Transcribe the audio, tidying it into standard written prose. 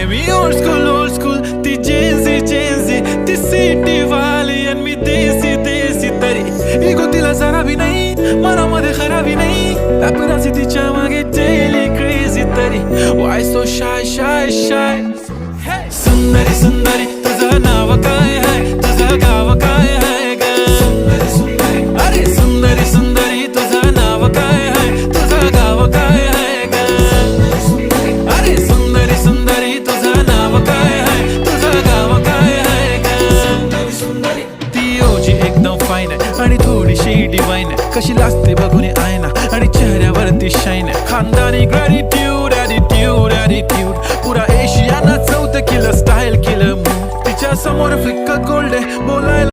मी old school ती जेन्सी ती city वाली आणि मी देसी तरी इगो तिला जरा भी नाही मनामध्ये खराबी नाही पॅपराझी तिच्या मागे डेली क्रेझी तरी वाय सो शाय सुंदरी तुझं नाव काय आहे तुझं गाव काय आहे ग अरे सुंदरी तुझं नाव काय आहे तुझं गाव काय आहे ग अरे सुंदरी तुझं नाव काय आहे तुझं गाव काय आहे ग ती ओजी एकदम फाईन आहे आणि थोडीशी डिवाइन आहे कशी लाजते बघून आयना आणि चेहऱ्यावरती शाईन आहे खानदानी ग्रॅटिट्यूड ॲटिट्यूड पुरा एशियाना चौथ केलं स्टाईल केलं तिच्या समोर फिक्क गोल्ड आहे बोलायला